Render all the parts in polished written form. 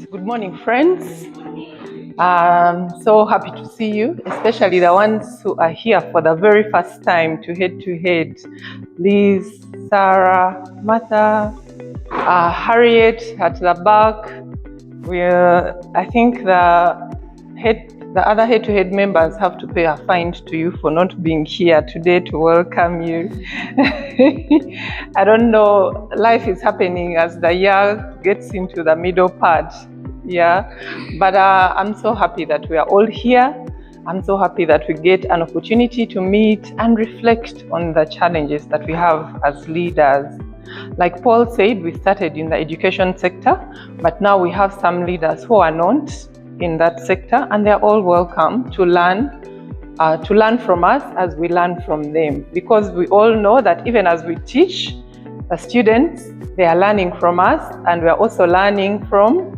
Good morning, friends. I'm so happy to see you, especially the ones who are here for the very first time to head. Liz, Sarah, Martha, Harriet at the back. I think the other head-to-head members have to pay a fine to you for not being here today to welcome you. I don't know, life is happening as the year gets into the middle part. But I'm so happy that we are all here. I'm so happy that we get an opportunity to meet and reflect on the challenges that we have as leaders. Like Paul said, we started in the education sector, but now we have some leaders who are not in that sector, and they're all welcome to learn from us as we learn from them. Because we all know that even as we teach the students, they are learning from us, and we are also learning from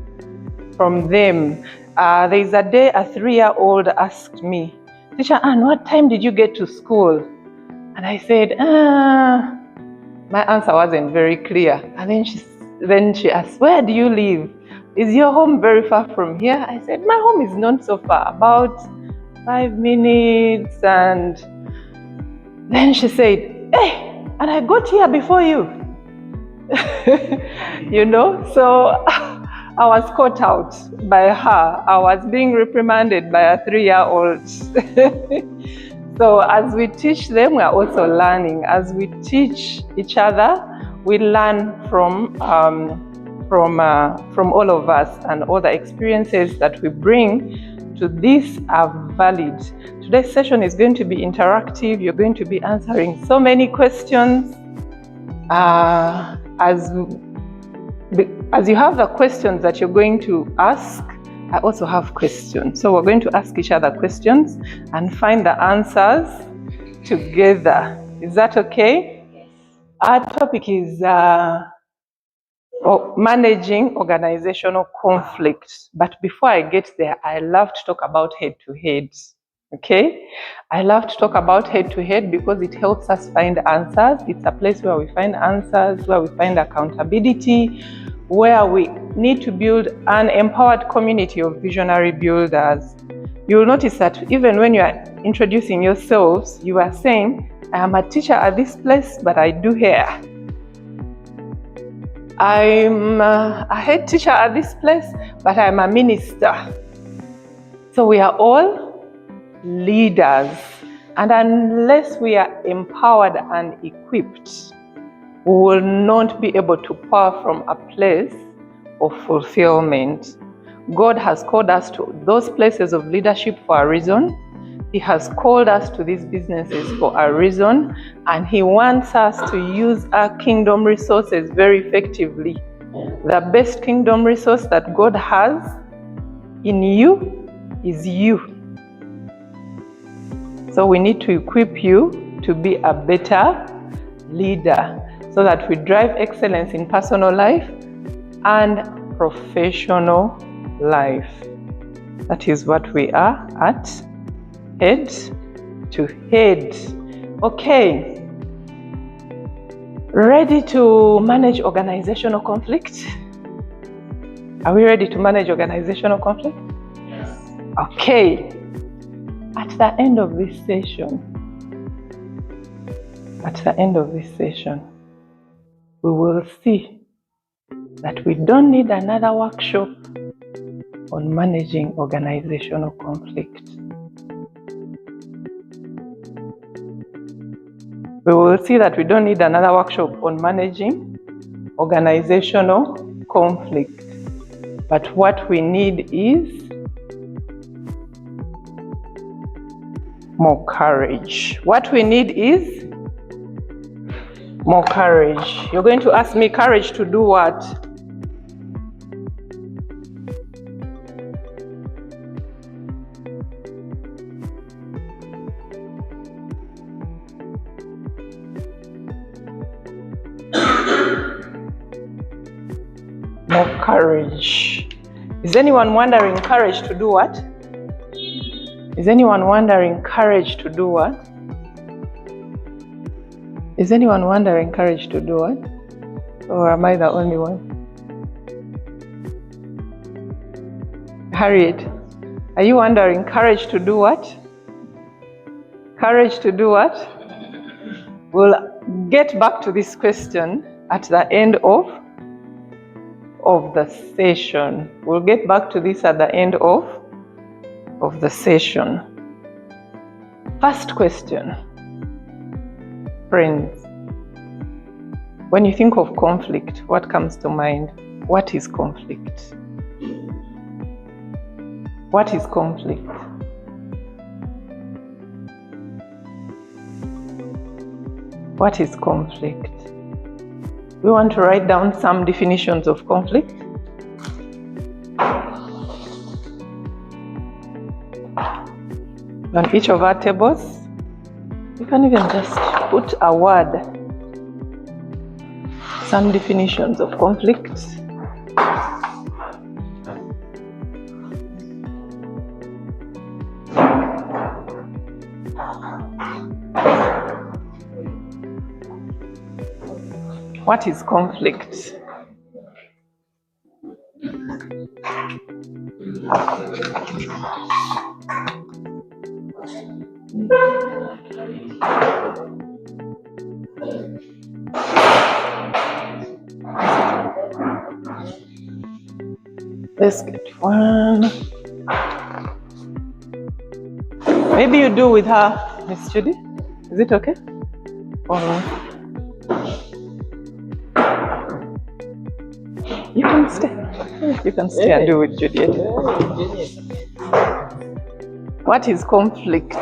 them. There is a day a 3-year-old asked me, "Teacher Anne, what time did you get to school?" And I said, my answer wasn't very clear. And then she asked, "Where do you live? Is your home very far from here?" I said, "My home is not so far, about 5 minutes. And then she said, "Hey, and I got here before you." So I was caught out by her. I was being reprimanded by a 3-year-old. So as we teach them, we are also learning. As we teach each other, we learn from all of us, and all the experiences that we bring to this are valid. Today's session is going to be interactive. You're going to be answering so many questions. As you have the questions that you're going to ask, I also have questions. So we're going to ask each other questions and find the answers together. Is that okay? Yes. Our topic is managing organizational conflict. But before I get there, I love to talk about head-to-head. Okay? I love to talk about head-to-head because it helps us find answers. It's a place where we find answers, where we find accountability, where we need to build an empowered community of visionary builders. You'll notice that even when you are introducing yourselves, you are saying, "I am a teacher at this place, but I do hair. I'm a head teacher at this place, but I'm a minister." So we are all leaders, and unless we are empowered and equipped, we will not be able to pour from a place of fulfillment. God has called us to those places of leadership for a reason. He has called us to these businesses for a reason, and He wants us to use our kingdom resources very effectively. The best kingdom resource that God has in you is you. So we need to equip you to be a better leader so that we drive excellence in personal life and professional life. That is what we are at head to head. Okay. Ready to manage organizational conflict? Are we ready to manage organizational conflict? Yes. Okay. At the end of this session, we will see that we don't need another workshop on managing organizational conflict. We will see that we don't need another workshop on managing organizational conflict. But what we need is more courage. What we need is more courage. You're going to ask me, courage to do what? More courage. Is anyone wondering courage to do what? Is anyone wondering courage to do what? Is anyone wondering courage to do what? Or am I the only one? Harriet, are you wondering courage to do what? Courage to do what? We'll get back to this question at the end of the session. We'll get back to this at the end of the session. First question. Friends, when you think of conflict, what comes to mind? What is conflict? What is conflict? What is conflict? We want to write down some definitions of conflict. On each of our tables, you can even just put a word. Some definitions of conflict. What is conflict? Let's get one. Maybe you do with her, Miss Judy. Is it okay? Or you can stay. You can stay and do with Juliet. What is conflict?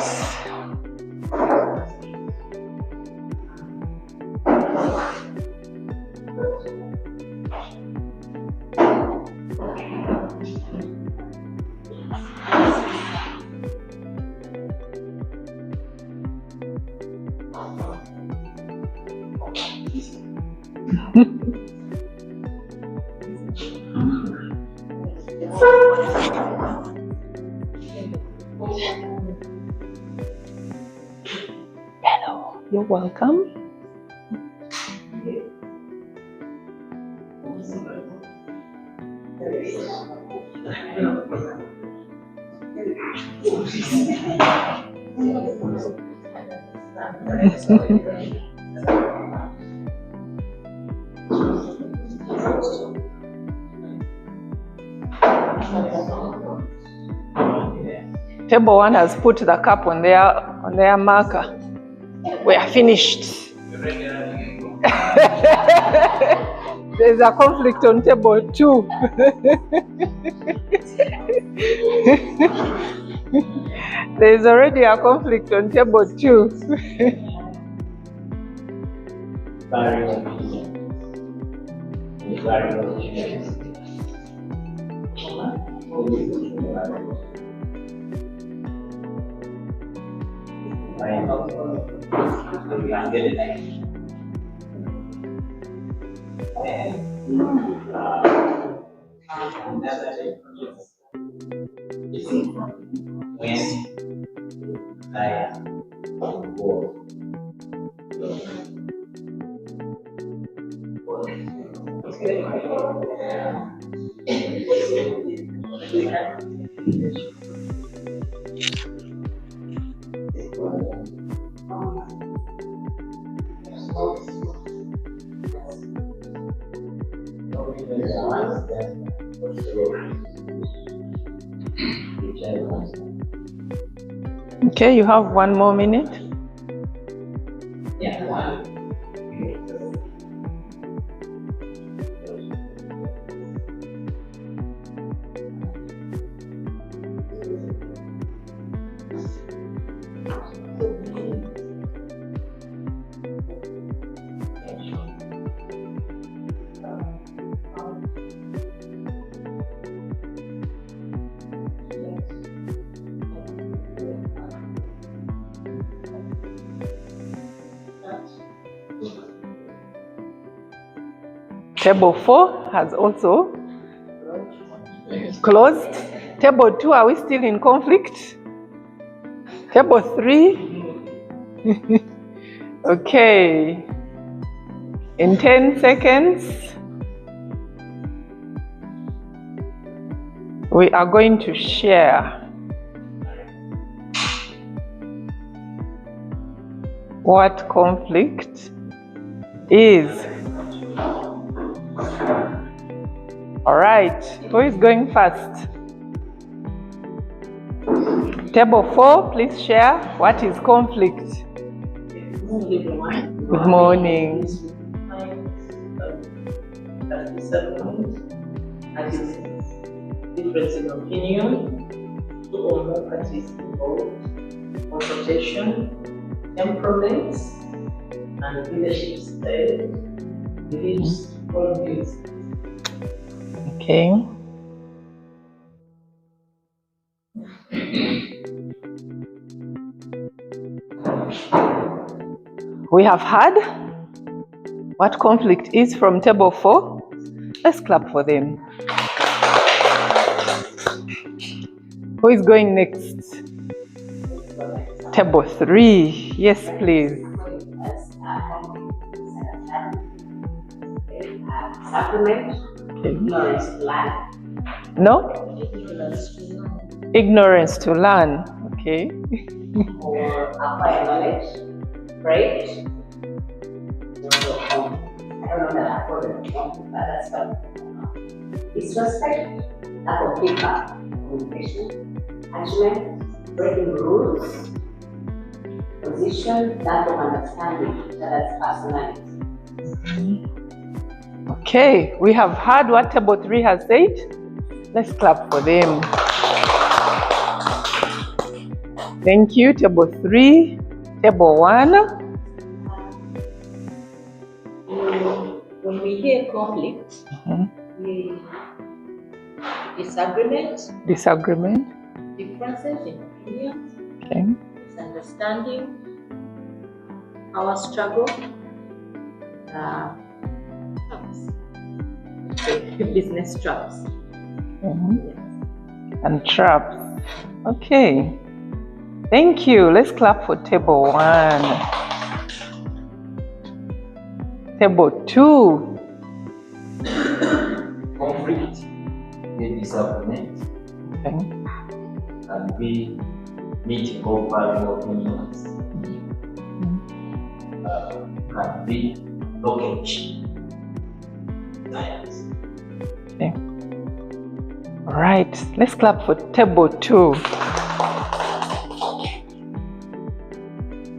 Hello, you're welcome. Table 1 has put the cup on their marker. We are finished. There's a conflict on table 2. There's already a conflict on table 2. Okay, you have 1 more minute. Table 4 has also closed. Table 2, are we still in conflict? Table 3? Okay. In 10 seconds, we are going to share what conflict is. All right, who is going first? Table 4, please share what is conflict. Good morning. Difference in opinion, two or more parties involved, confrontation, temperaments, and leadership style, beliefs, worldviews. Okay. We have heard what conflict is from table 4. Let's clap for them. Who is going next? Table 3. Yes, please. Ignorance to learn. No? Ignorance to learn. Okay. Or acquire knowledge, right? I don't know that I call it, but that's what disrespect, lack of feedback, communication, judgment, breaking rules, position, lack of understanding each other's personality. Okay, we have heard what table 3 has said. Let's clap for them. Thank you, table 3. Table 1. When we hear conflict, we disagreement, differences in opinions, okay, misunderstanding, power struggle, business traps. And traps. Okay. Thank you. Let's clap for table 1. Table 2. Conflict, the disagreement, Okay. and we meeting of varying opinions. Can be blockage. Science. Okay. All right. Let's clap for table 2.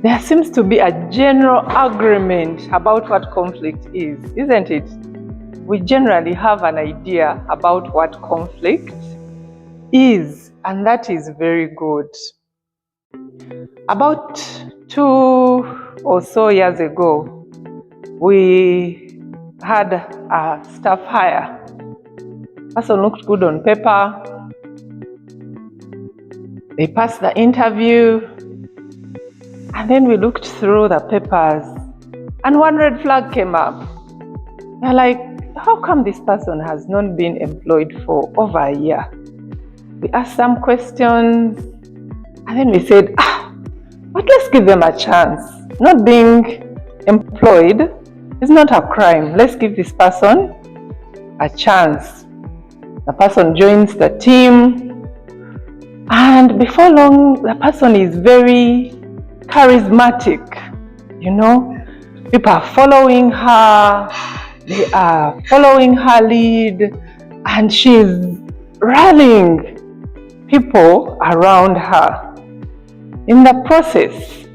There seems to be a general agreement about what conflict is, isn't it? We generally have an idea about what conflict is, and that is very good. About 2 or so years ago, we had a staff hire. Person looked good on paper. They passed the interview. And then we looked through the papers and one red flag came up. We're like, how come this person has not been employed for over a year? We asked some questions and then we said, but let's give them a chance. Not being employed is not a crime. Let's give this person a chance. The person joins the team and before long, the person is very charismatic, people are following her, they are following her lead, and she's rallying people around her. In the process,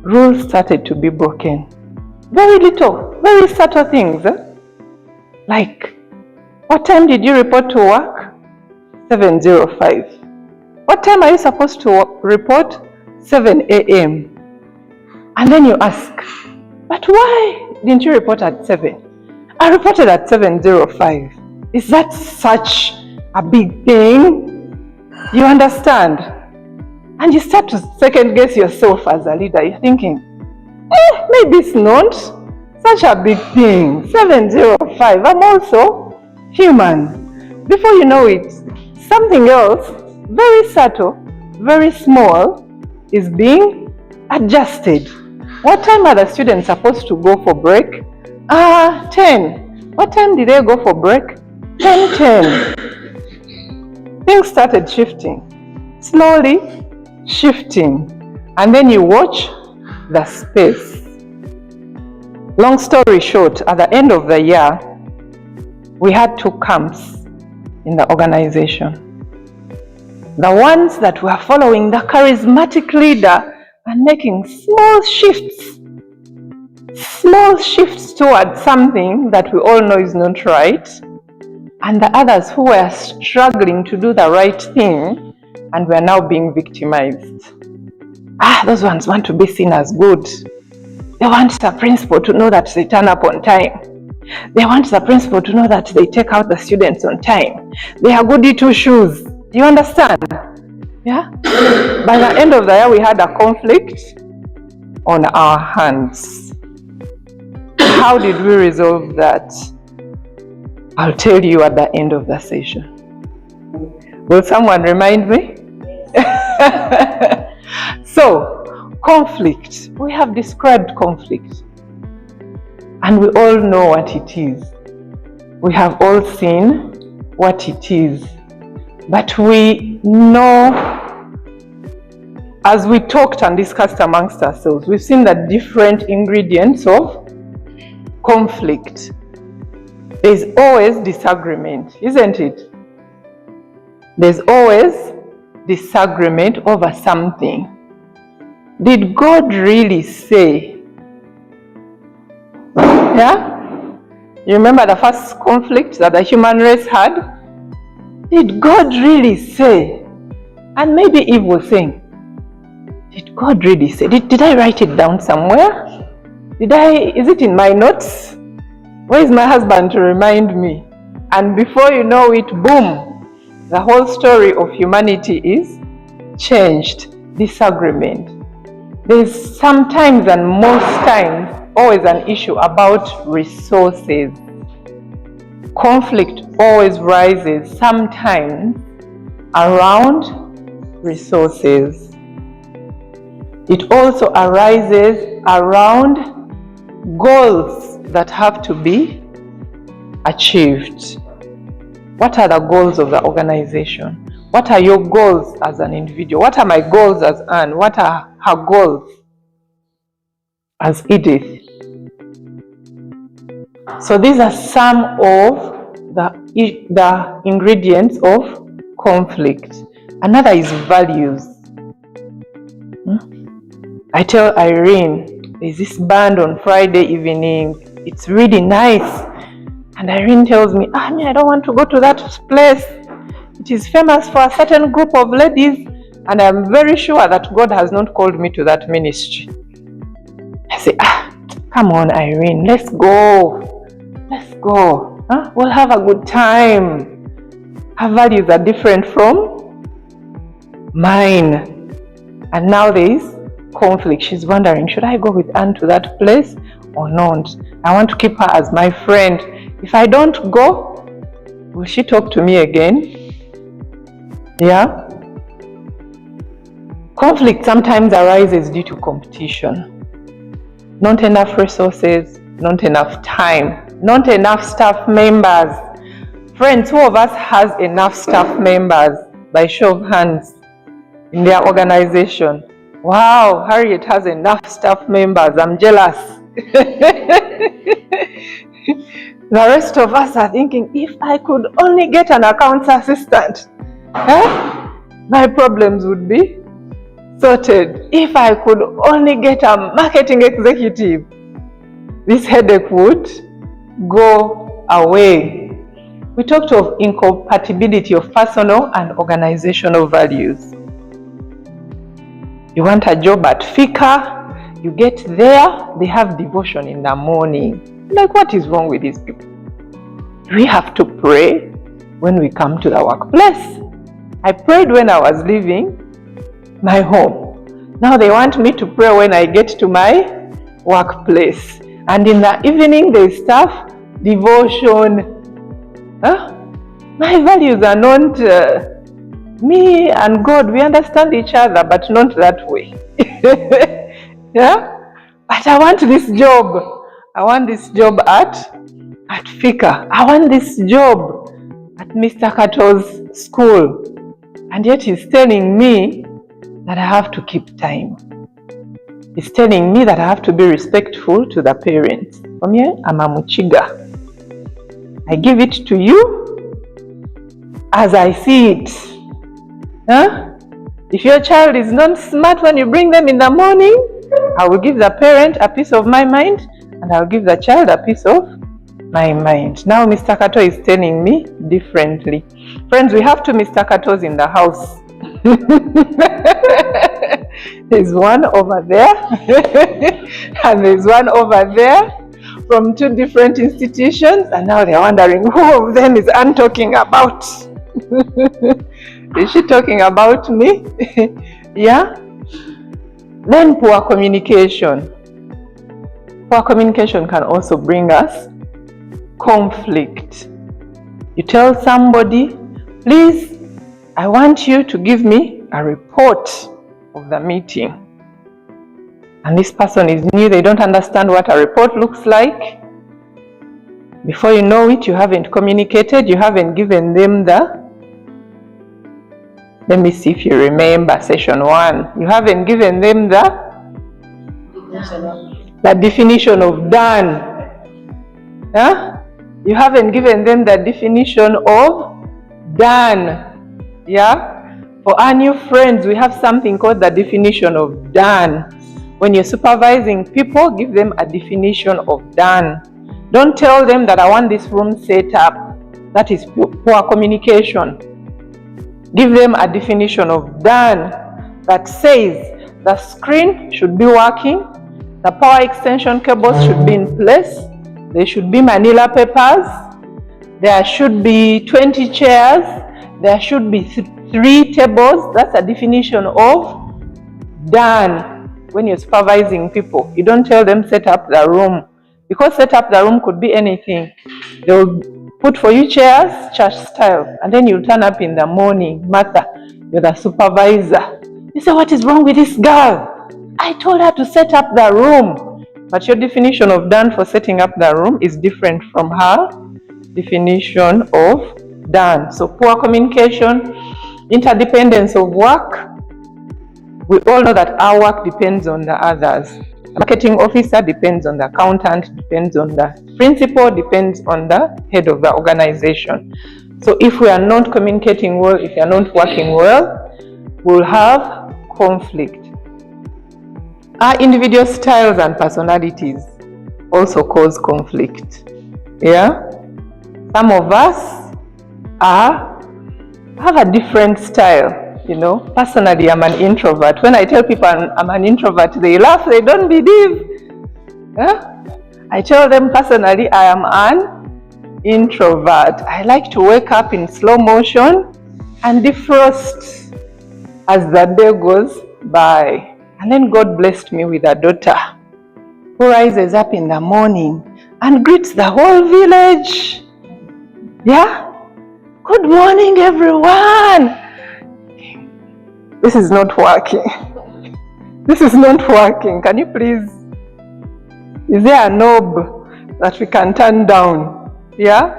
rules started to be broken. Very little, very subtle things. Like, what time did you report to work? 7:05. What time are you supposed to report? 7 a.m. And then you ask, but why didn't you report at 7? I reported at 7:05. Is that such a big thing? You understand? And you start to second guess yourself as a leader. You're thinking, maybe it's not such a big thing. 7:05. I'm also human. Before you know it, something else, very subtle, very small, is being adjusted. What time are the students supposed to go for break? 10. What time did they go for break? 10:10. Things started shifting, slowly shifting, and then you watch the space. Long story short, at the end of the year, we had 2 camps in the organization. The ones that were following the charismatic leader and making small shifts towards something that we all know is not right, and the others who were struggling to do the right thing and were now being victimized. Those ones want to be seen as good. They want the principal to know that they turn up on time. They want the principal to know that they take out the students on time. They are goody two shoes. You understand? Yeah? By the end of the year, we had a conflict on our hands. How did we resolve that? I'll tell you at the end of the session. Will someone remind me? So, conflict. We have described conflict. And we all know what it is. We have all seen what it is. But we know, as we talked and discussed amongst ourselves, we've seen the different ingredients of conflict. There's always disagreement, isn't it? There's always disagreement over something. Did God really say? Yeah? You remember the first conflict that the human race had? Did God really say? And maybe Eve was saying, did God really say? Did I write it down somewhere? Is it in my notes? Where is my husband to remind me? And before you know it, boom, the whole story of humanity is changed. Disagreement. There's sometimes and most times always an issue about resources. Conflict always rises sometimes around resources. It also arises around goals that have to be achieved. What are the goals of the organization? What are your goals as an individual? What are my goals as Anne? What are her goals as Edith? So these are some of the ingredients of conflict. Another is values. I tell Irene, there's this band on Friday evening. It's really nice. And Irene tells me, I don't want to go to that place. It is famous for a certain group of ladies. And I'm very sure that God has not called me to that ministry. I say, come on, Irene, let's go. Let's go. We'll have a good time. Her values are different from mine. And now there is conflict. She's wondering, should I go with Anne to that place or not? I want to keep her as my friend. If I don't go, will she talk to me again? Yeah? Conflict sometimes arises due to competition. Not enough resources, not enough time, not enough staff members. Friends, who of us has enough staff members by show of hands in their organization? Wow, Harriet has enough staff members. I'm jealous. The rest of us are thinking, if I could only get an accounts assistant, my problems would be sorted. If I could only get a marketing executive, this headache would go away. We talked of incompatibility of personal and organizational values. You want a job at Fika, you get there, they have devotion in the morning. Like, what is wrong with these people? We have to pray when we come to the workplace. I prayed when I was leaving my home. Now they want me to pray when I get to my workplace. And in the evening, they staff devotion. My values are not me and God. We understand each other, but not that way. Yeah? But I want this job. I want this job at Fika. I want this job at Mr. Kato's school. And yet he's telling me that I have to keep time. He's telling me that I have to be respectful to the parents. From here, I'm a Muchiga. I give it to you as I see it. Huh? If your child is not smart when you bring them in the morning, I will give the parent a piece of my mind and I'll give the child a piece of my mind. Now Mr. Kato is telling me differently. Friends, we have two Mr. Katos in the house. There's one over there and there's one over there from two different institutions, and now they're wondering who of them is Anne talking about. Is she talking about me? Yeah? Then poor communication. Poor communication can also bring us conflict. You tell somebody, please, I want you to give me a report of the meeting. And this person is new, they don't understand what a report looks like. Before you know it, you haven't communicated, you haven't given them let me see if you remember session 1. You haven't given them the definition of done. Huh? You haven't given them the definition of done. Yeah? For our new friends, we have something called the definition of done. When you're supervising people, give them a definition of done. Don't tell them that I want this room set up. That is poor communication. Give them a definition of done that says the screen should be working, the power extension cables should be in place, there should be manila papers, there should be 20 chairs, there should be 3 tables. That's a definition of done. When you're supervising people, you don't tell them set up the room, because set up the room could be anything. They'll put for you chairs, church style, and then you'll turn up in the morning. Martha, you're the supervisor. You say, what is wrong with this girl? I told her to set up the room. But your definition of done for setting up the room is different from her definition of done. So poor communication, interdependence of work. We all know that our work depends on the others. The marketing officer depends on the accountant, depends on the principal, depends on the head of the organization. So if we are not communicating well, if we are not working well, we'll have conflict. Our individual styles and personalities also cause conflict. Yeah? Some of us have a different style. You know, personally, I'm an introvert. When I tell people I'm an introvert, they laugh, they don't believe. Yeah? I tell them personally, I am an introvert. I like to wake up in slow motion and defrost as the day goes by. And then God blessed me with a daughter who rises up in the morning and greets the whole village. Yeah? Good morning, everyone. This is not working. This is not working. Can you please? Is there a knob that we can turn down? Yeah?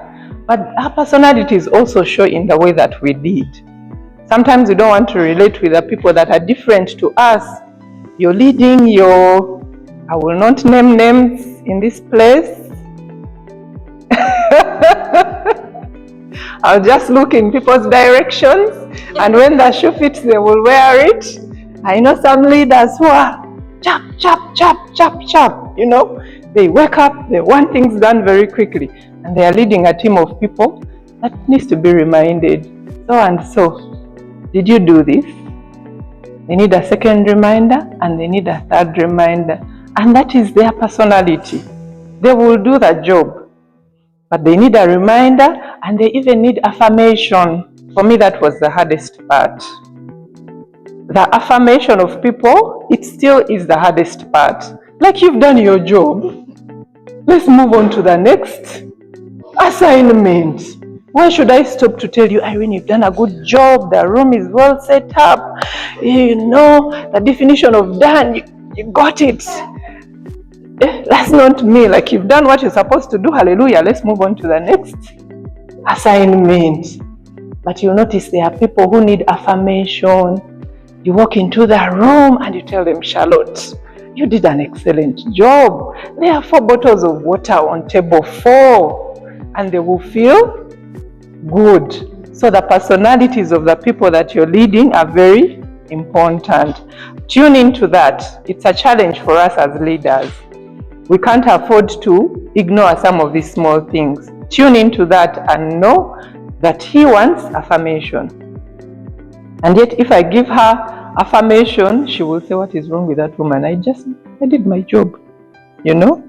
But our personalities also show in the way that we lead. Sometimes we don't want to relate with the people that are different to us. You're leading your, I will not name names in this place. I'll just look in people's directions, and when the shoe fits, they will wear it. I know some leaders who are chop, chop, chop, chop, chop. You know, they wake up, they want things done very quickly, and they are leading a team of people that needs to be reminded. So and so, did you do this? They need a second reminder, and they need a third reminder, and that is their personality. They will do the job. But they need a reminder, and they even need affirmation. For me, that was the hardest part. The affirmation of people, it still is the hardest part. Like, you've done your job. Let's move on to the next assignment. Why should I stop to tell you, Irene, you've done a good job. The room is well set up. You know, the definition of done, you got it. That's not me. Like, you've done what you're supposed to do. Hallelujah. Let's move on to the next assignment. But you'll notice there are people who need affirmation. You walk into the room and you tell them, Charlotte, you did an excellent job. There are 4 bottles of water on table 4, and they will feel good. So the personalities of the people that you're leading are very important. Tune into that. It's a challenge for us as leaders. We can't afford to ignore some of these small things. Tune into that and know that he wants affirmation. And yet if I give her affirmation, she will say, what is wrong with that woman? I did my job, you know?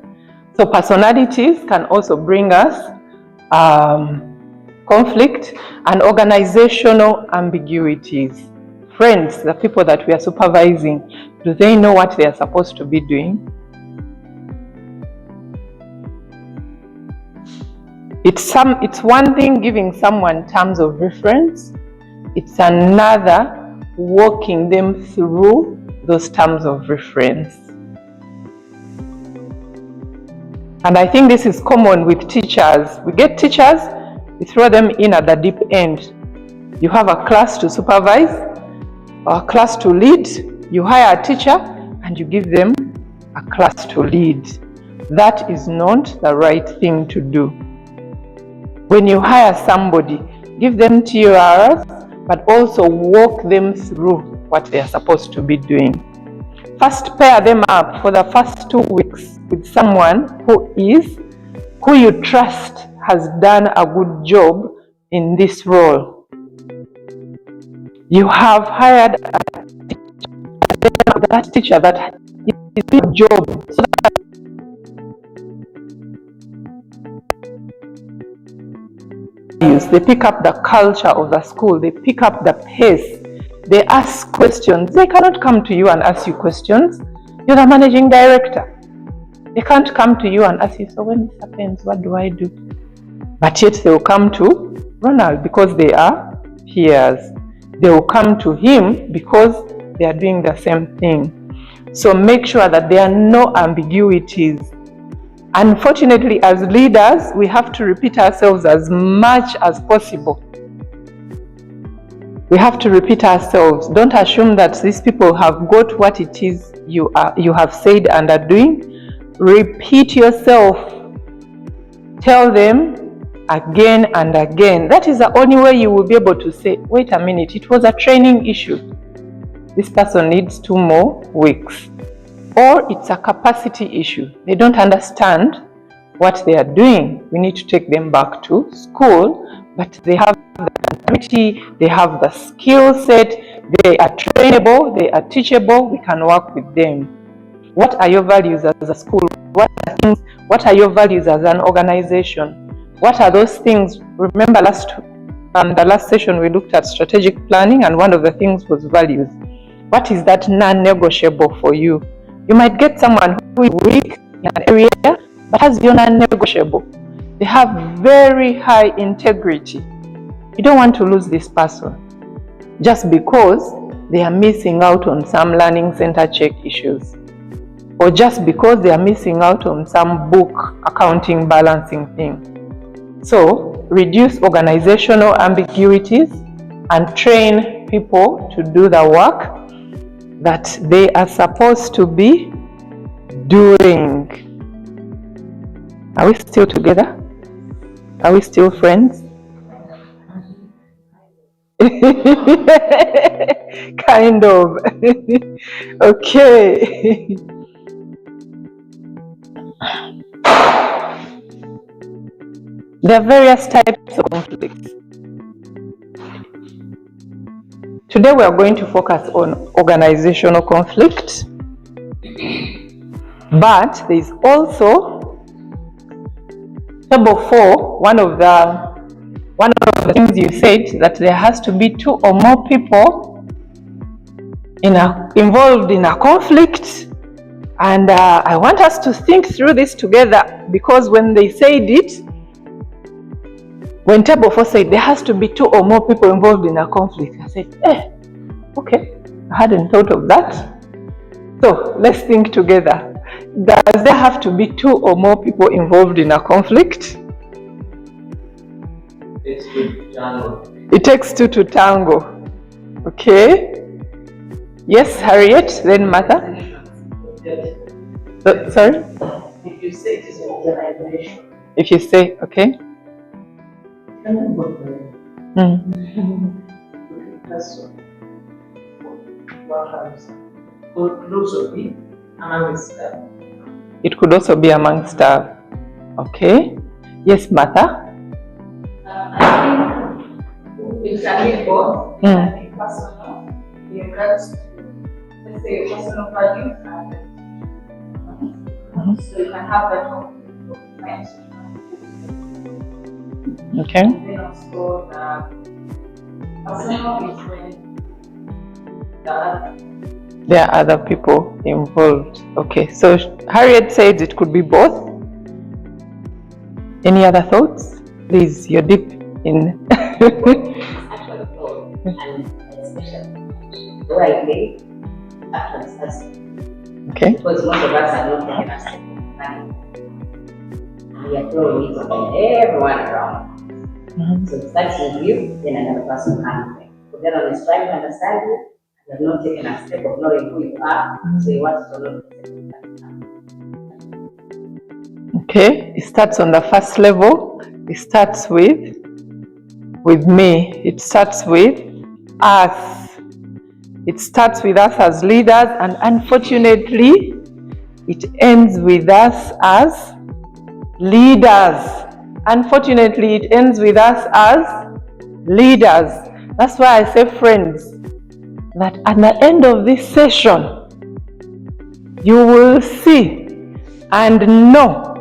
So personalities can also bring us conflict and organizational ambiguities. Friends, the people that we are supervising, do they know what they are supposed to be doing? It's one thing giving someone terms of reference. It's another walking them through those terms of reference. And I think this is common with teachers. We get teachers, we throw them in at the deep end. You have a class to supervise, or a class to lead. You hire a teacher and you give them a class to lead. That is not the right thing to do. When you hire somebody, give them TORs, but also walk them through what they are supposed to be doing. First, pair them up for the first 2 weeks with someone who you trust has done a good job in this role. You have hired that teacher that is doing a job, so that they pick up the culture of the school, they pick up the pace, they ask questions. They cannot come to you and ask you questions. You're the managing director. They can't come to you and ask you, so when this happens, what do I do? But yet they will come to Ronald because they are peers. They will come to him because they are doing the same thing. So make sure that there are no ambiguities. Unfortunately, as leaders, we have to repeat ourselves as much as possible. We have to repeat ourselves. Don't assume that these people have got what it is you have said and are doing. Repeat yourself. Tell them again and again. That is the only way you will be able to say, wait a minute, it was a training issue. This person needs 2 more weeks. Or it's a capacity issue. They don't understand what they are doing. We need to take them back to school, but they have the ability, they have the skill set, they are trainable, they are teachable, we can work with them. What are your values as a school? What are your values as an organization? What are those things? Remember the last session we looked at strategic planning, and one of the things was values. What is that non-negotiable for you? You might get someone who is weak in an area but has your non-negotiable. They have very high integrity. You don't want to lose this person just because they are missing out on some learning center check issues, or just because they are missing out on some book accounting balancing thing. So reduce organizational ambiguities and train people to do the work that they are supposed to be doing. Are we still together? Are we still friends? Kind of. Okay. There are various types of conflicts. Today we are going to focus on organizational conflict, but there is also table 4. One of the things you said, that there has to be 2 or more people involved in a conflict, and I want us to think through this together, because when they said it, when table 4 said there has to be 2 or more people involved in a conflict, I said, okay, I hadn't thought of that. So let's think together. Does there have to be 2 or more people involved in a conflict? It takes 2 to tango. Okay. Yes, Harriet, then Martha. Sorry? If you say it is organization. If you say, okay. It could also be among staff. Okay. Yes, Martha. I think it can be both. It can be personal. In regards to, let's say, personal values and so you can have that conflict of friends. Okay. And then also the personal is when there are other people involved. Okay, so Harriet said it could be both. Any other thoughts? Please, you're deep in. actually both, and especially though I think actually starts. Okay. Because most of us are not taking us money. And we are throwing it on everyone around. So it starts with you, then another person comes in. So then one is trying to understand you, you have not taken a step of knowing who you are, so you want to know the Okay, it starts on the first level. It starts with me. It starts with us. It starts with us as leaders, and unfortunately, it ends with us as leaders. Unfortunately, it ends with us as leaders. That's why I say, friends, that at the end of this session, you will see and know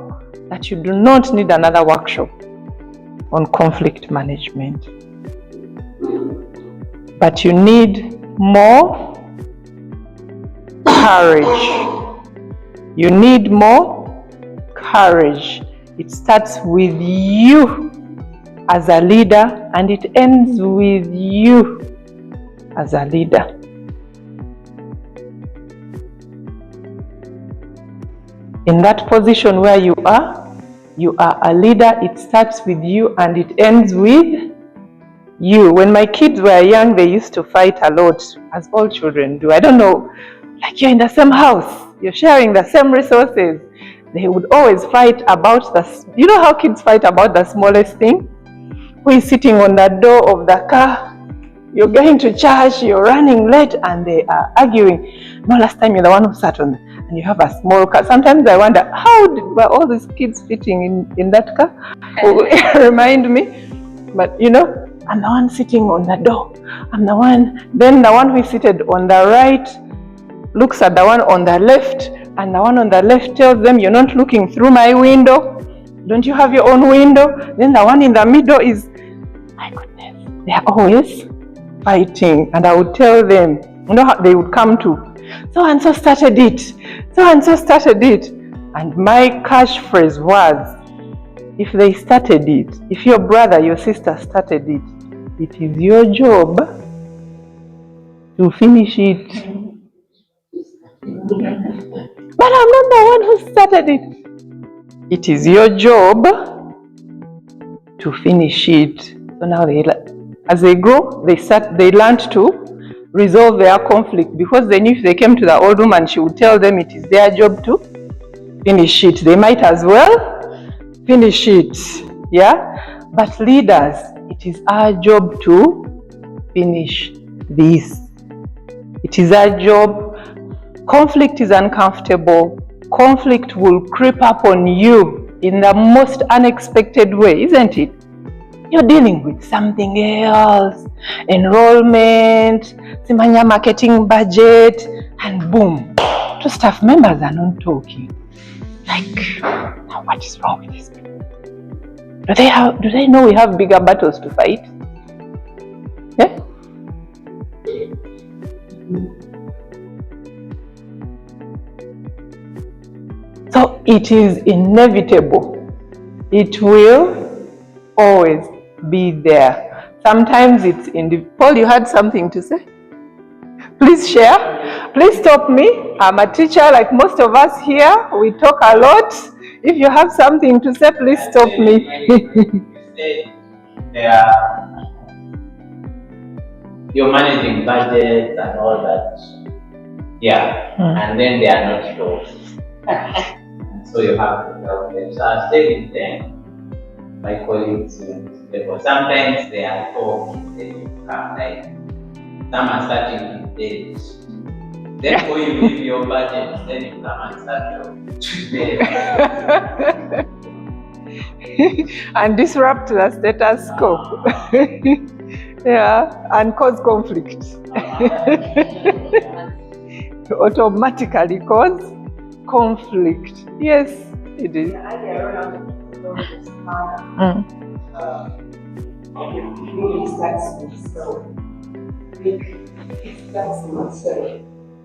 that you do not need another workshop on conflict management. But you need more courage. You need more courage. It starts with you as a leader, and it ends with you as a leader. In that position where you are a leader. It starts with you and it ends with you. When my kids were young, they used to fight a lot, as all children do. I don't know, like you're in the same house, you're sharing the same resources. They would always fight about you know how kids fight about the smallest thing? Who is sitting on the door of the car? You're going to church, you're running late, and they are arguing. No, last time you're the one who sat on, and you have a small car. Sometimes I wonder, were all these kids fitting in that car? Remind me. But you know, I'm the one sitting on the door. I'm the one. Then the one who is seated on the right looks at the one on the left, and the one on the left tells them, "You're not looking through my window. Don't you have your own window?" Then the one in the middle is, my goodness, they are always fighting. And I would tell them, you know how they would come to, so and so started it, so and so started it. And my catchphrase was, if they started it, if your brother, your sister started it, it is your job to finish it. But I'm not the one who started it. It is your job to finish it. So now as they grow, they learn to resolve their conflict, because they knew if they came to the old woman, she would tell them it is their job to finish it. They might as well finish it. Yeah? But leaders, it is our job to finish this. It is our job. Conflict is uncomfortable. Conflict will creep up on you in the most unexpected way, isn't it? You're dealing with something else, enrollment, simanya marketing budget, and boom, two staff members are not talking. Like, now what is wrong with these people? Do they know we have bigger battles to fight? Yeah? So it is inevitable. It will always be there. Sometimes it's Paul, you had something to say? Please share. Please stop me. I'm a teacher like most of us here. We talk a lot. If you have something to say, please stop me. You're managing budgets and all that. Yeah. And then they are not sure. And so you have to help them. So I stayed with them. My colleagues, sometimes they are talking, then you come like some are starting with dates. Then before you leave your budget, then you come and start your and disrupt the status quo. Yeah, and cause conflict. Automatically cause conflict. Yes, it is. I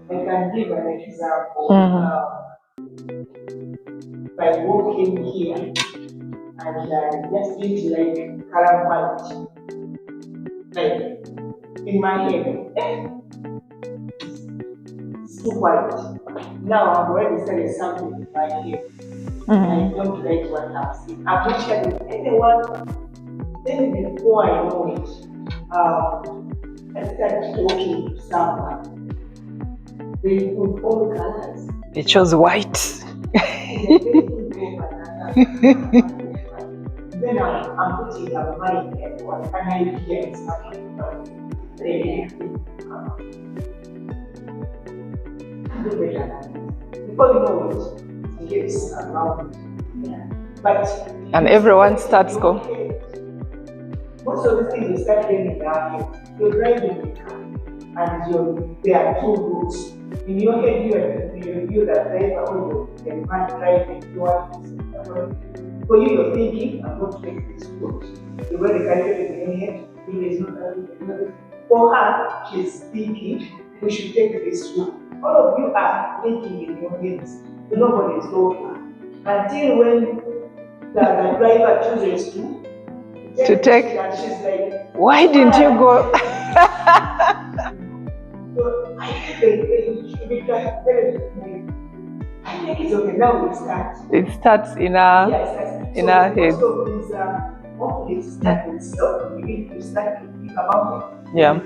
can give an example. By walking here and just eat like caramel, like in my head, it's too white. Now I'm already saying something in my head. I don't like what I'm seeing. I'm not sharing with anyone. Then before I know it, I start talking to someone. They put all colors. They chose white. Then I'm putting a mind at what can I get something from because you know it gets around. Yeah. But and everyone starts going. Most of the things you start getting down here, you're driving the car and there are two routes. In your head, you're the driver or the man driving. You are for you, you're thinking, I'm going to take this route. The way the guy is in your head, he is not driving. For her, she's thinking, we should take this route. All of you are thinking in your heads. Nobody is talking. Until when the driver chooses to take, and she's like, why didn't you go? So I think it should be just very I think it's okay. Now we start. It starts in our head. So these conflicts start with self. We need to start to think about it. Yeah.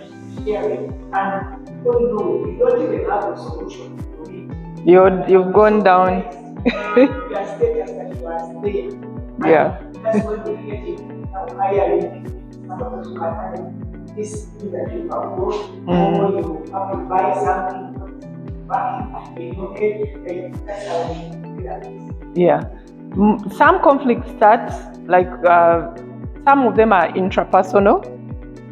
Share it. And you don't even have a solution to it. You've gone down. Your status that you are there. Yeah. That's when we get it. Hiring some of us who are having this thing that you have bought, or you have to buy something, back in your head, that's how we do that. Yeah. Some conflicts start, like some of them are intrapersonal,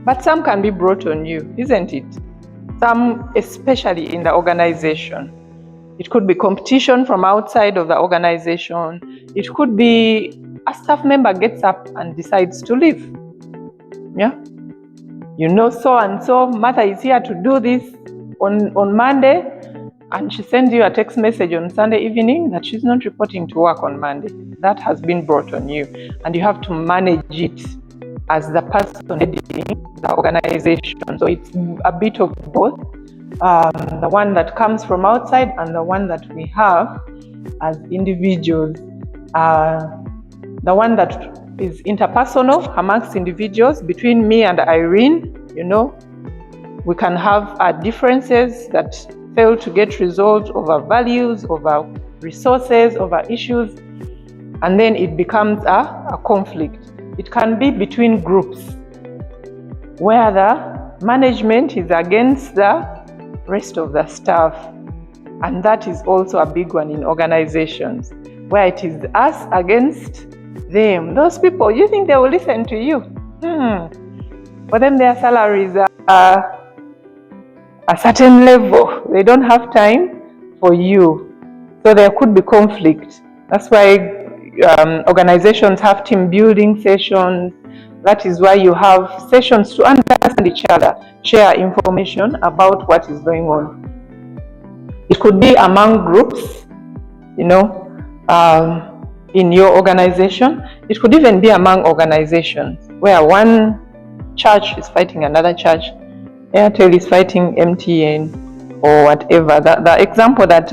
but some can be brought on you, isn't it? Some, especially in the organization. It could be competition from outside of the organization. It could be a staff member gets up and decides to leave. Yeah? You know, so and so, Martha is here to do this on Monday, and she sends you a text message on Sunday evening that she's not reporting to work on Monday. That has been brought on you, and you have to manage it as the person leading the organization. So it's a bit of both. The one that comes from outside and the one that we have as individuals. The one that is interpersonal amongst individuals, between me and Irene, you know, we can have differences that fail to get resolved over values, over resources, over issues, and then it becomes a conflict. It can be between groups where the management is against the rest of the staff, and that is also a big one in organizations, where it is us against them. Those people, you think they will listen to you? For them, their salaries are a certain level. They don't have time for you. So there could be conflict. That's why organizations have team building sessions. That is why you have sessions to understand each other, share information about what is going on. It could be among groups, you know, in your organization. It could even be among organizations where one church is fighting another church. Airtel is fighting MTN. or whatever. The example that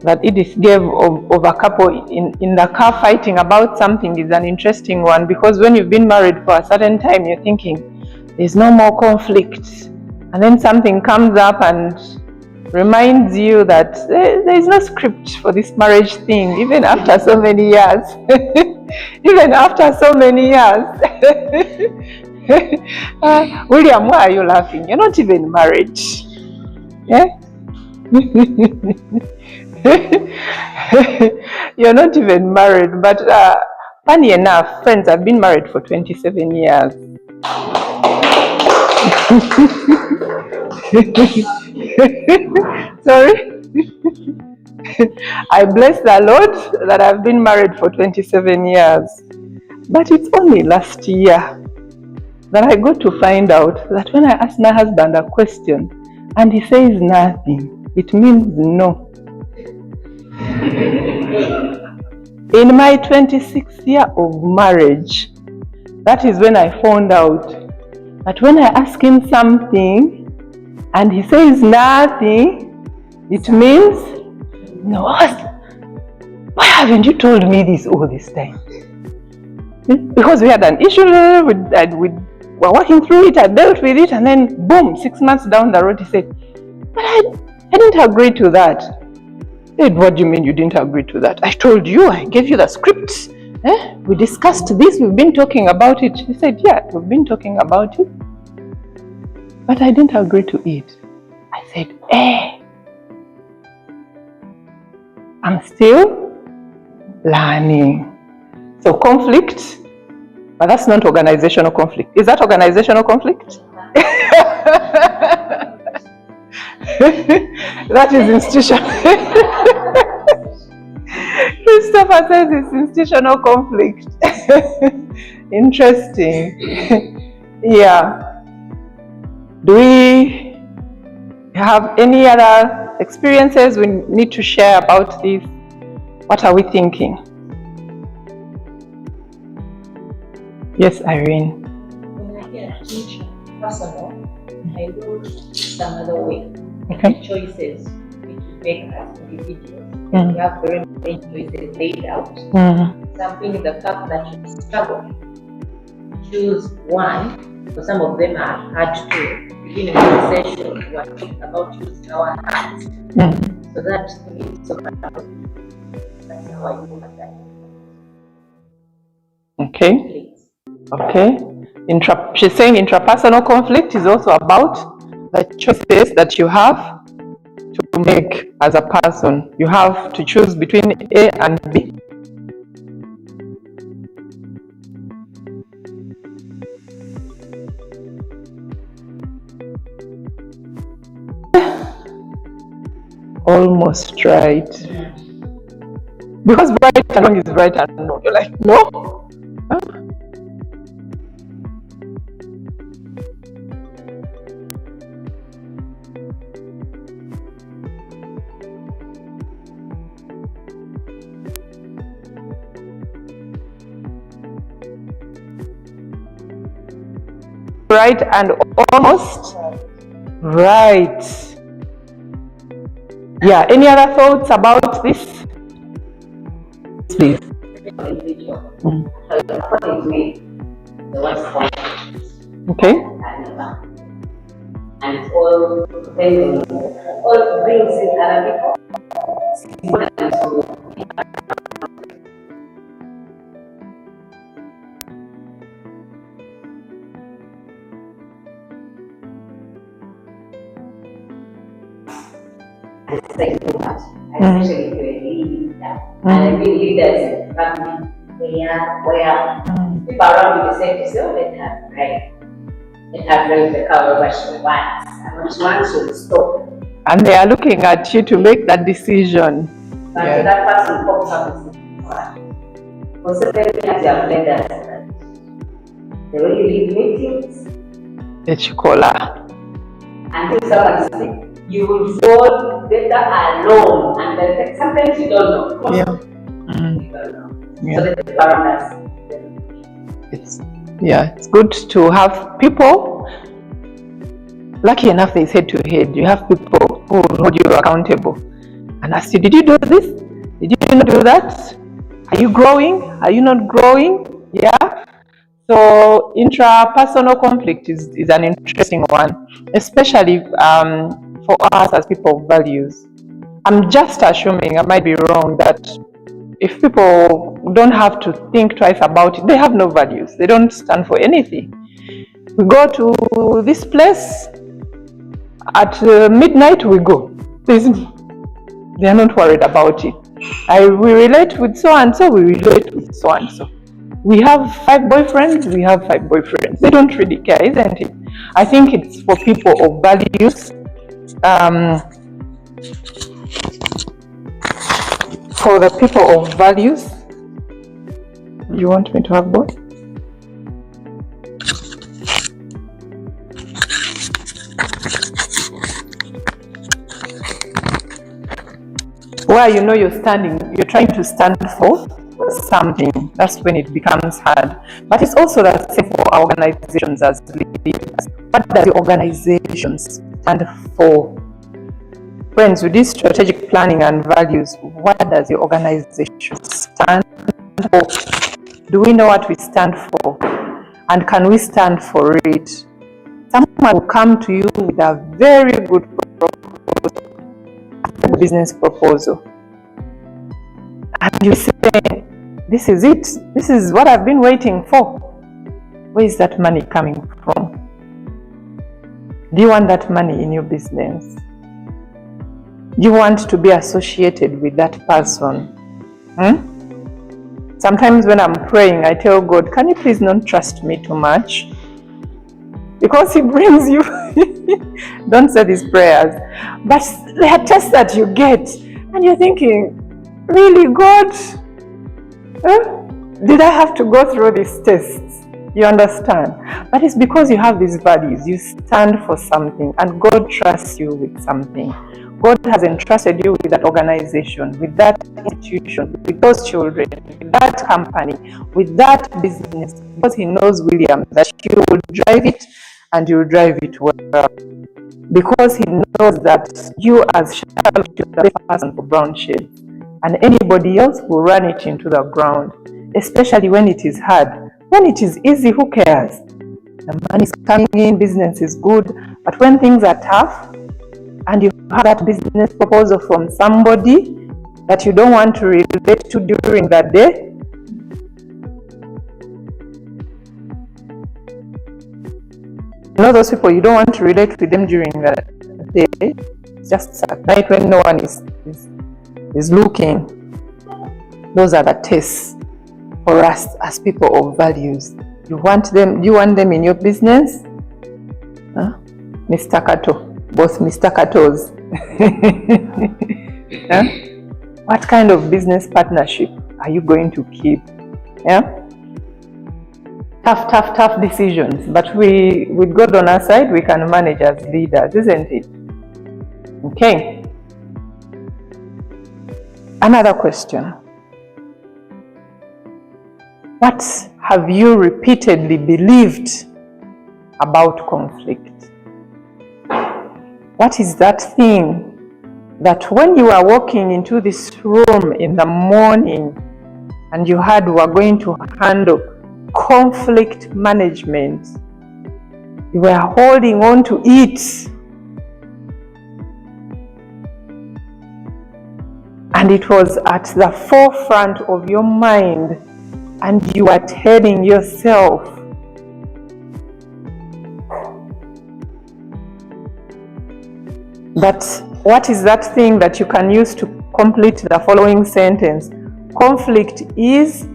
that Edith gave of a couple in the car fighting about something is an interesting one, because when you've been married for a certain time, you're thinking there's no more conflict, and then something comes up and reminds you that there is no script for this marriage thing, even after so many years. Even after so many years. William, why are you laughing? You're not even married. Yeah? You're not even married, but funny enough, friends, I've been married for 27 years. Sorry? I bless the Lord that I've been married for 27 years. But it's only last year that I got to find out that when I ask my husband a question and he says nothing, it means no. In my 26th year of marriage, that is when I found out that when I ask him something and he says nothing, it means no. Why haven't you told me this all this time? Because we had an issue, we were working through it, I dealt with it, and then boom, 6 months down the road, he said, but I didn't agree to that. I said, what do you mean you didn't agree to that? I told you, I gave you the script. We discussed this, we've been talking about it. He said, yeah, we've been talking about it, but I didn't agree to it. I said, I'm still learning. So conflict, but that's not organizational conflict. Is that organizational conflict? That is institutional. Christopher says it's institutional conflict. Interesting. Yeah. Do we have any other experiences we need to share about this? What are we thinking? Yes, Irene. When I get personal, I look some other way. Okay. Choices we make as individuals. We have very many choices laid out. Something is the fact that you struggle to choose one. For some of them are hard to. Beginning of the session, we are talking about choosing our hearts. So that to me is so powerful. That's how I look at that. Okay. Please. Okay. She's saying intrapersonal conflict is also about the choices that you have to make as a person. You have to choose between A and B. Almost right. Because right and wrong is right and wrong. You're like, no? Huh? Right and almost right. Yeah, any other thoughts about this? Please. Okay. And it's all brings in other people. Especially if you're a leader. And I mean leaders in family where people around you say to say, oh, let her pray. Let her raise the cow wherever she wants. And when she wants, she'll stop. And they are looking at you to make that decision. But that person pops up and says, for certain years you have led us. The way you lead meetings, That you call her. until someone speaks, you will fall better alone. And sometimes you don't know. Yeah. You don't know. Yeah. So the parameters. It's good to have people. Lucky enough, there's head to head. You have people who will hold you accountable and ask you, did you do this? Did you not do that? Are you growing? Are you not growing? Yeah. So intrapersonal conflict is an interesting one, especially for us as people of values. I'm just assuming, I might be wrong, that if people don't have to think twice about it, they have no values. They don't stand for anything. We go to this place, at midnight we go. They are not worried about it. We relate with so and so, we relate with so and so. We have 5 boyfriends, we have 5 boyfriends. They don't really care, isn't it? I think it's for people of values. For the people of values, you want me to have both? Where you know you're trying to stand for something, that's when it becomes hard. But it's also the same for organizations as leaders. What does the organization stand for? Friends, with this strategic planning and values, what does the organization stand for? Do we know what we stand for? And can we stand for it? Someone will come to you with a very good business proposal. And you say, this is it. This is what I've been waiting for. Where is that money coming from? Do you want that money in your business? Do you want to be associated with that person? Sometimes when I'm praying, I tell God, can you please not trust me too much? Because He brings you. Don't say these prayers. But there are tests that you get. And you're thinking, really, God? Did I have to go through these tests? You understand? But it's because you have these values. You stand for something. And God trusts you with something. God has entrusted you with that organization, with that institution, with those children, with that company, with that business, because He knows, William, that you will drive it and you will drive it well. Because He knows that you as Charlotte are the person for brown shades, and anybody else will run it into the ground, especially when it is hard. When it is easy, who cares? The money is coming in, business is good, but when things are tough, and you have that business proposal from somebody that you don't want to relate to during that day, you know those people, you don't want to relate with them during that day, just at night when no one is looking. Those are the tests for us as people of values. You want them in your business? Mr. Kato. Both Mr. Katos. What kind of business partnership are you going to keep? Tough decisions. But with God on our side, we can manage as leaders, isn't it? Okay. Another question. What have you repeatedly believed about conflict? What is that thing that when you are walking into this room in the morning and you heard we are going to handle conflict management, you were holding on to it, and it was at the forefront of your mind, and you are telling yourself, that what is that thing that you can use to complete the following sentence? Conflict is ...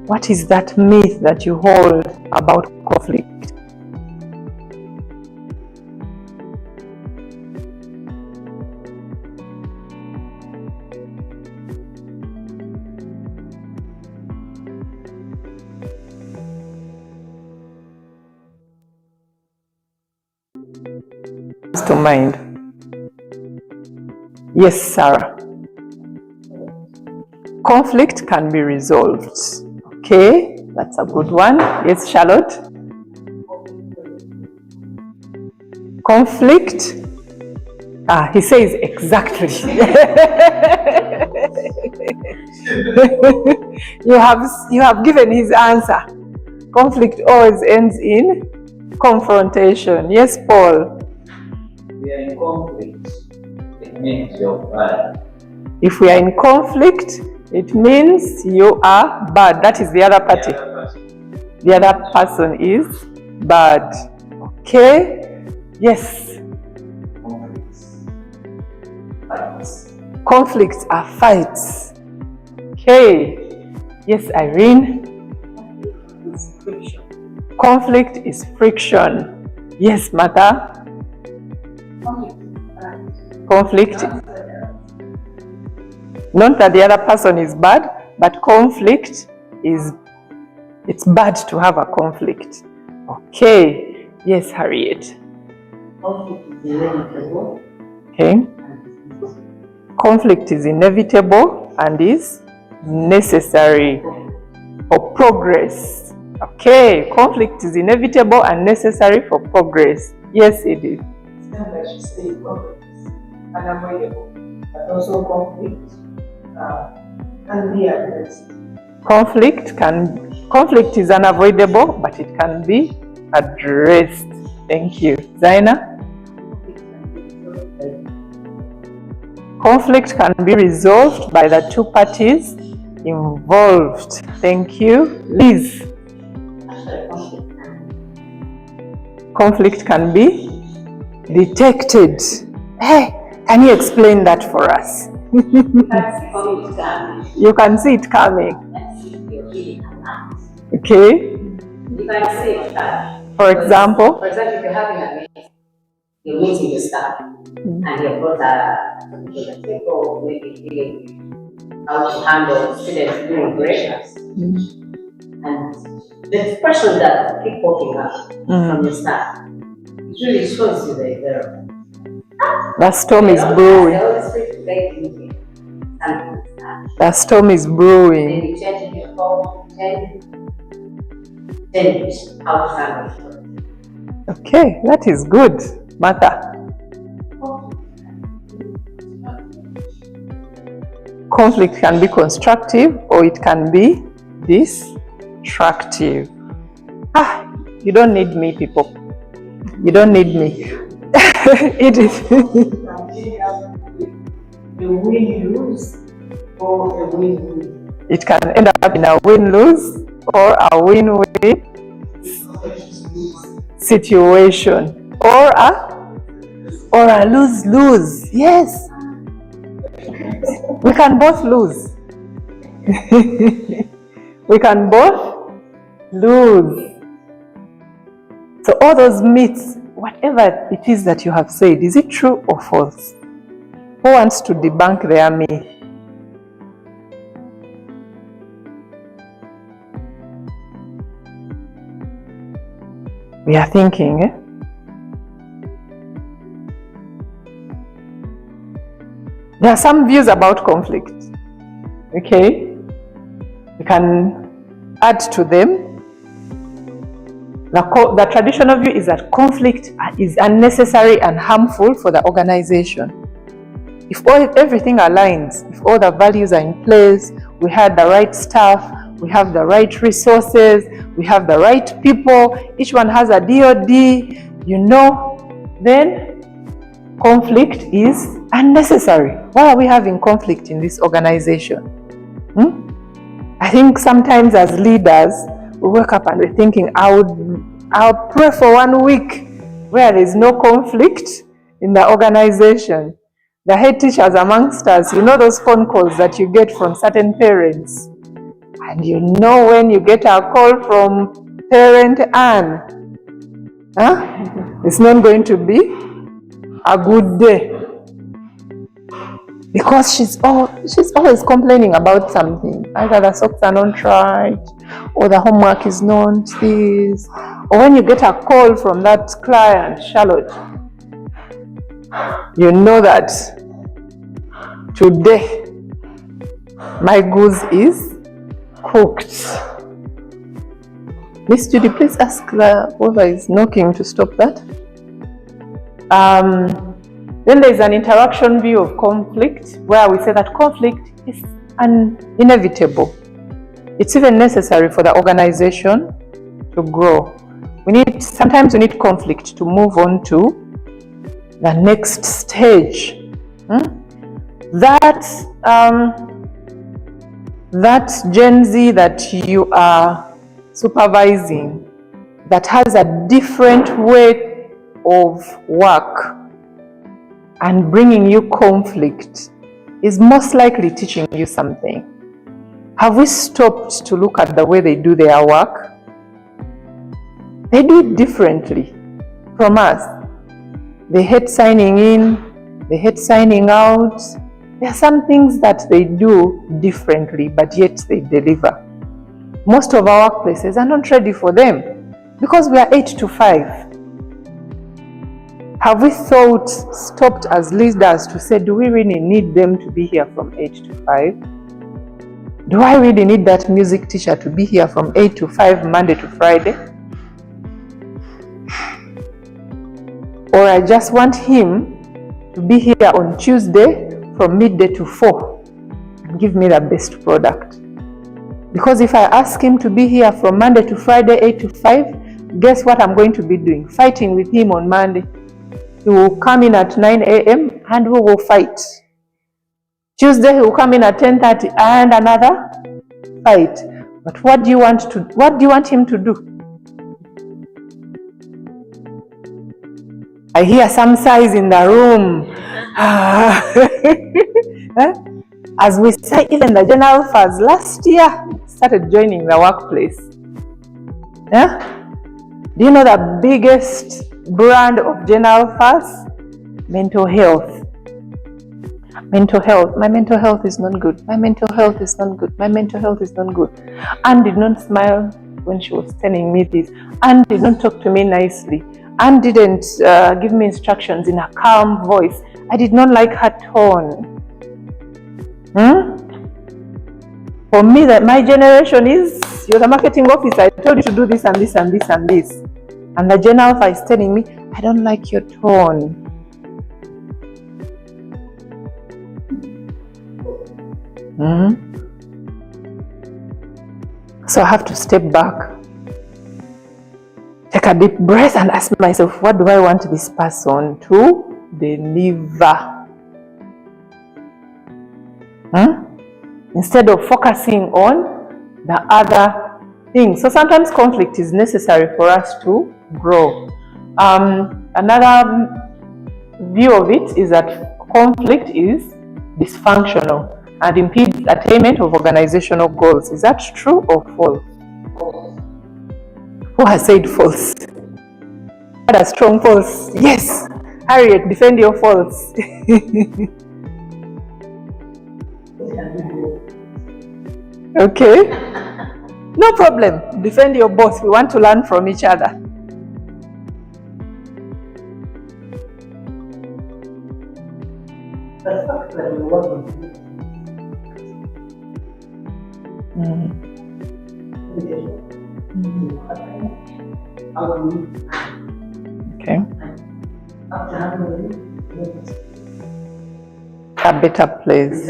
What is that myth that you hold about conflict? To mind. Yes, Sarah. Conflict can be resolved. Okay, that's a good one. Yes, Charlotte. Conflict He says exactly. You have given his answer. Conflict always ends in confrontation. Yes, Paul. We are in conflict. It means you're bad. If we are in conflict, it means you are bad. That is the other party. The other person is bad. Okay? Yes. Conflicts are fights. Okay. Yes, Irene. Conflict is friction. Yes, Martha. Conflict. Not that the other person is bad, but conflict is, it's bad to have a conflict. Okay. Yes, Harriet. Conflict is inevitable. Okay. Conflict is inevitable and is necessary for progress. Okay. Conflict is inevitable and necessary for progress. Yes, it is. Sometimes you say conflict is unavoidable, but also conflict can be addressed. Conflict is unavoidable, but it can be addressed. Thank you. Zaina? Conflict can be resolved by the two parties involved. Thank you. Liz? Conflict can be detected. Hey, can you explain that for us? You can see it coming. Okay. You can see it coming. For example? For example, if you're having a meeting, you're meeting your staff, and you've got a table, maybe dealing how to handle students during breakfast. And the questions that keep popping up from your staff, it really shows you the error. The storm is brewing. The storm is brewing. Then you change your phone, change how to handle it. Okay, that is good. Martha? Conflict can be constructive or it can be destructive. You don't need me, people. You don't need me. It is. A win-lose or a win-win. It can end up in a win-lose or a win-win situation, or a lose-lose. Yes, we can both lose. We can both lose. So all those myths, whatever it is that you have said, is it true or false? Who wants to debunk their myth? We are thinking, There are some views about conflict. Okay? We can add to them. The traditional view is that conflict is unnecessary and harmful for the organization. If everything aligns, if all the values are in place, we have the right staff, we have the right resources, we have the right people, each one has a DOD, then conflict is unnecessary. Why are we having conflict in this organization? I think sometimes as leaders, we wake up and we're thinking, I'll pray for 1 week where there is no conflict in the organization. The head teachers amongst us, those phone calls that you get from certain parents. And when you get a call from parent Anne, it's not going to be a good day. Because she's always complaining about something. Either the socks are not right, or the homework is not this. Or when you get a call from that client, Charlotte, you know that today my goose is cooked. Miss Judy, please ask whoever is knocking to stop that. Then there's an interaction view of conflict, where we say that conflict is inevitable. It's even necessary for the organization to grow. Sometimes we need conflict to move on to the next stage. That Gen Z that you are supervising, that has a different way of work and bringing you conflict, is most likely teaching you something. Have we stopped to look at the way they do their work? They do it differently from us. They hate signing in, they hate signing out. There are some things that they do differently, but yet they deliver. Most of our workplaces are not ready for them because we are 8 to 5. Have we stopped as leaders to say, do we really need them to be here from 8 to 5? Do I really need that music teacher to be here from 8 to 5, Monday to Friday? Or I just want him to be here on Tuesday from midday to 4 and give me the best product. Because if I ask him to be here from Monday to Friday, 8 to 5, guess what I'm going to be doing? Fighting with him on Monday. He will come in at 9 a.m. and we will fight. Tuesday he will come in at 10:30 and another fight. But what do you want him to do? I hear some sighs in the room. As we say, even the general fairs last year started joining the workplace. Do you know the biggest brand of general fairs? Mental health. Mental health. My mental health is not good. My mental health is not good. My mental health is not good. Anne did not smile when she was telling me this. Anne did not talk to me nicely. Anne didn't give me instructions in a calm voice. I did not like her tone. For me, that my generation is, you're the marketing officer, I told you to do this and this and this and this. And the general is telling me, I don't like your tone. So I have to step back, take a deep breath and ask myself, what do I want this person to deliver? Instead of focusing on the other things. So sometimes conflict is necessary for us to grow. Another view of it is that conflict is dysfunctional and impedes attainment of organizational goals. Is that true or false? Who has said false? What a strong false. Yes. Harriet, defend your false. Okay. No problem. Defend your boss. We want to learn from each other. The fact that we work on Okay. A better place.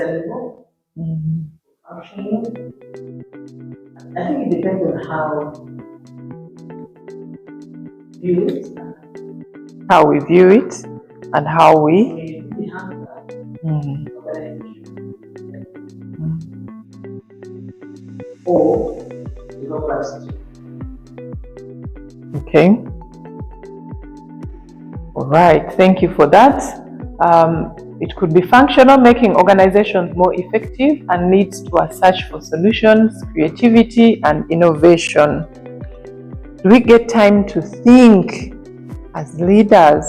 I think it depends on how view it. How we view it and how we or the local situation. Okay. All right. Thank you for that. It could be functional, making organizations more effective, and leads to a search for solutions, creativity, and innovation. Do we get time to think as leaders?